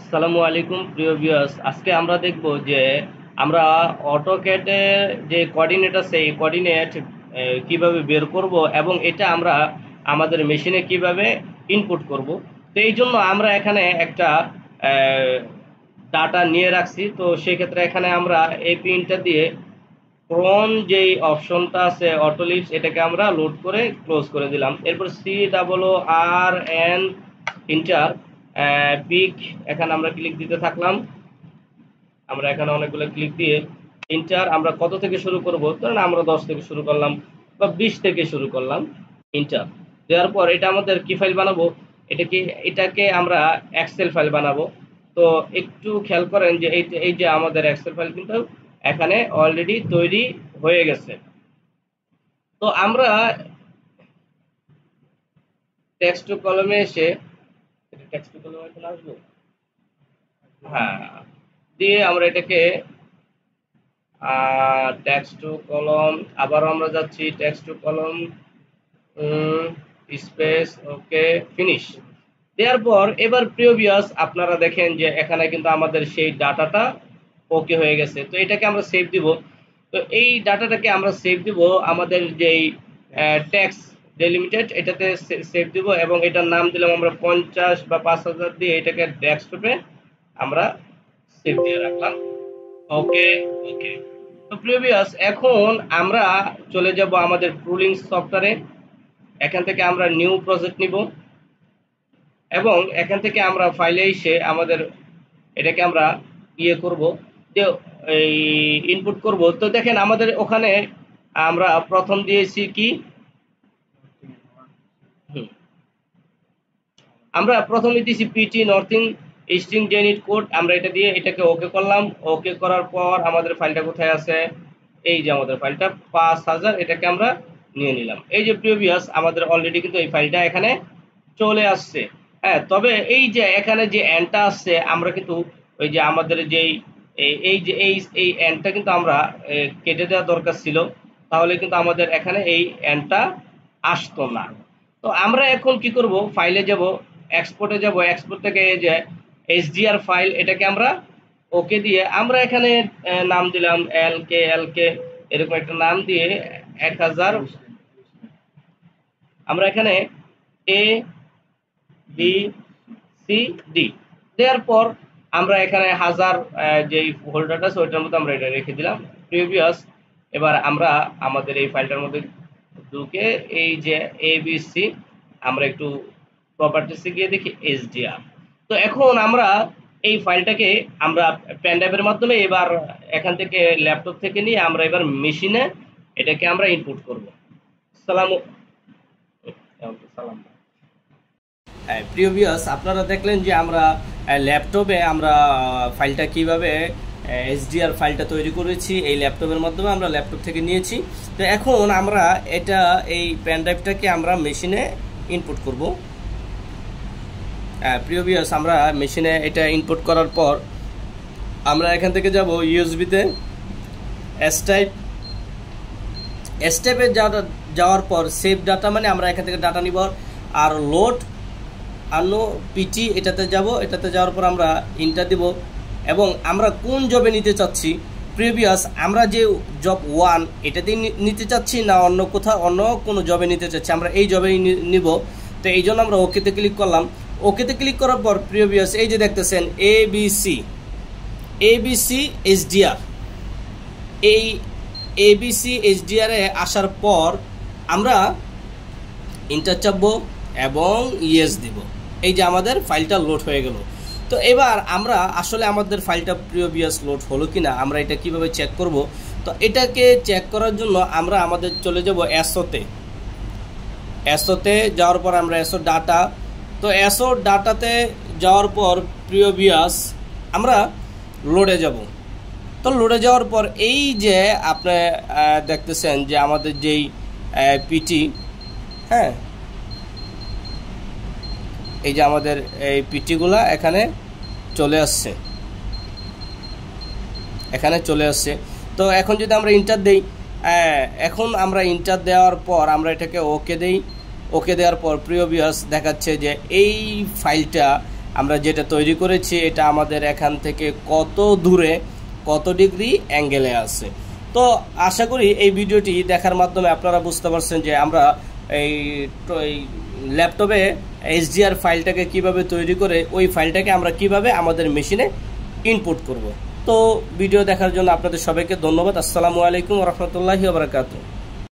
আসসালামু আলাইকুম প্রিয় ভিউয়ার্স, আজকে আমরা দেখব যে আমরা অটোক্যাডে যে কোঅর্ডিনেট আছে এই কোঅর্ডিনেট কিভাবে বের করব এবং এটা আমরা আমাদের মেশিনে কিভাবে ইনপুট করব। তো এই জন্য আমরা এখানে একটা ডাটা নিয়ে রাখছি। তো সেই ক্ষেত্রে এখানে আমরা এই পিনটা দিয়ে ক্রন যেই অপশনটা আছে অটোলিপস এটাকে আমরা লোড করে ক্লোজ করে দিলাম। এরপর COORN ইন্টার পিক এখানে আমরা ক্লিক দিতে থাকলাম। আমরা এখানে অনেকগুলো ক্লিক দিয়ে ইন্টার আমরা কত থেকে শুরু করব, ধরেন আমরা 10 থেকে শুরু করলাম বা 20 থেকে শুরু করলাম। ইন্টার দেওয়ার পর এটা আমাদের কি ফাইল বানাবো, এটাকে আমরা এক্সেল ফাইল বানাবো। তো একটু খেয়াল করেন যে এই যে আমাদের এক্সেল ফাইল কিন্তু এখানে অলরেডি তৈরি হয়ে গেছে। তো আমরা টেক্সট টু কলমে এসে টেক্সট টু কলমে এখন আসবো, হ্যাঁ, দিয়ে আমরা এটাকে টেক্সট টু কলম, আবার আমরা যাচ্ছি টেক্সট টু কলম স্পেস, ওকে, ফিনিশ দেওয়ার পর এবার প্রিভিয়াস আপনারা দেখেন যে এখানে কিন্তু আমাদের সেই ডাটাটা ওকে হয়ে গেছে। তো এটাকে আমরা সেভ দিব। তো এই ডাটাটাকে আমরা সেভ দিব আমাদের যেই ট্যাক্স ডেলিমিটেড এটাতে সেভ দিব এবং এটার নাম দিলাম আমরা 50 বা 5000 দিয়ে এটাকে ডেস্কটপে আমরা সেভ দিয়ে রাখলাম। ওকে, ওকে। তো প্রিভিয়াস এখন আমরা চলে যাব আমাদের টুলিং সফটওয়্যারে। এখান থেকে আমরা নিউ প্রজেক্ট নিব এবং এখান থেকে আমরা ফাইলে এসে আমাদের এটাকে আমরা করব যে এই ইনপুট করব। তো দেখেন আমাদের ওখানে আমরা প্রথম দিয়েছি কি, আমরা প্রথমে দিয়েছি পিটি নর্থিং স্ট্রিং জেনিট কোড। আমরা এটা দিয়ে এটাকে ওকে করলাম। ওকে করার পর আমাদের ফাইলটা কোথায় আছে, এই যে আমাদের ফাইলটা 5000, এটাকে আমরা নিয়ে নিলাম। এই যে প্রিভিয়াস আমাদের অলরেডি কিন্তু এই ফাইলটা এখানে চলে আসছে। হ্যাঁ, তবে এই যে এখানে যে এন্ডটা আসছে আমরা কিন্তু ওই যে আমাদের যেই এই যে এই এন্ডটা কিন্তু আমরা কেটে দেওয়া দরকার ছিল, তাহলে কিন্তু আমাদের এখানে এই এন্ডটা আসতো না। তো আমরা এখন কি করব, ফাইলে যাব, এক্সপোর্টে যাব, এক্সপোর্ট থেকে এই যে এসডিআর ফাইল এটাকে আমরা ওকে দিয়ে আমরা এখানে নাম দিলাম এলকে এরকম একটা নাম দিয়ে 1000 আমরা এখানে এ বি সি ডি দেওয়ার পর আমরা এখানে 1000 যেই ফোল্ডারটা আছে ওইটার মধ্যে আমরা এটা রেখে দিলাম প্রিভিয়াস। এবার আমরা আমাদের এই ফাইলটার মধ্যে ঢুকে এই যে এবিসি আমরা একটু প্রপার্টিসে গিয়ে দেখি এসডিআর। তো এখন আমরা এই ফাইলটাকে আমরা পেন ড্রাইভের মাধ্যমে এবার এখান থেকে ল্যাপটপ থেকে নিয়ে আমরা এবার মেশিনে এটাকে আমরা ইনপুট করব। সালাম সালাম। প্রিয় ভিউয়ার্স, আপনারা দেখলেন যে আমরা ল্যাপটপে আমরা ফাইলটা কিভাবে এসডিআর ফাইলটা তৈরি করেছি, এই ল্যাপটপের মাধ্যমে আমরা ল্যাপটপ থেকে নিয়েছি। তো এখন আমরা এটা এই পেন ড্রাইভটাকে আমরা মেশিনে ইনপুট করব। প্রিয় ভিউয়ার্স, আমরা মেশিনে এটা ইনপুট করার পর আমরা এখান থেকে যাব ইউএসবিতে এসটাইপে যাওয়ার পর সেভ ডাটা, মানে আমরা এখান থেকে ডাটা নিব। আর লোড আনো পিটি এটাতে যাব, এটাতে যাওয়ার পর আমরা ইন্টার দিব এবং আমরা কোন জবে নিতে চাচ্ছি প্রিভিয়াস, আমরা যে জব 1 এটাতেই নিতে চাচ্ছি না অন্য কোথাও অন্য কোনো জবে নিতে চাচ্ছি, আমরা এই জবেই নিব। তো এই জন্য আমরা ওকেতে ক্লিক করলাম। ওকেতে ক্লিক করার পর প্রিভিয়াস এই যে দেখতেছেন এবিসি এসডিআর, এই এবিসি এসডিআর এ আসার পর আমরা ইন্টার চাপবো এবং ইয়েস দিব। এই যে আমাদের ফাইলটা লোড হয়ে গেল। তো এবার আমরা আসলে আমাদের ফাইলটা প্রিভিয়াস লোড হলো কিনা আমরা এটা কিভাবে চেক করব। তো এটাকে চেক করার জন্য আমরা আমাদের চলে যাব এসওতে যাওয়ার পর আমরা এসও ডাটা, তো এসও ডাটাতে যাওয়ার পর প্রিভিয়াস আমরা লোডে যাব। তো লোডে যাওয়ার পর এই যে আপনি দেখতেছেন যে আমাদের যেই পিটি, হ্যাঁ, এই যে আমাদের এই পিটিগুলা এখানে চলে আসছে, তো এখন যদি আমরা ইন্টার দেই, এখন আমরা ইন্টার দেওয়ার পর আমরা এটাকে ওকে দেই। ওকে দেওয়ার পর প্রিভিয়াস দেখাচ্ছে যে এই ফাইলটা আমরা যেটা তৈরি করেছি এটা আমাদের এখান থেকে কত দূরে কত ডিগ্রি অ্যাঙ্গেলে আছে। তো আশা করি এই ভিডিওটি দেখার মাধ্যমে আপনারা বুঝতে পারছেন যে আমরা এই ল্যাপটপে HDR ফাইলটাকে কিভাবে তৈরি করে ওই ফাইলটাকে আমরা কিভাবে আমাদের মেশিনে ইনপুট করব। তো ভিডিও দেখার জন্য আপনাদের সবাইকে ধন্যবাদ। আসসালামু আলাইকুম ওয়া রাহমাতুল্লাহি ওয়া বারাকাতুহু।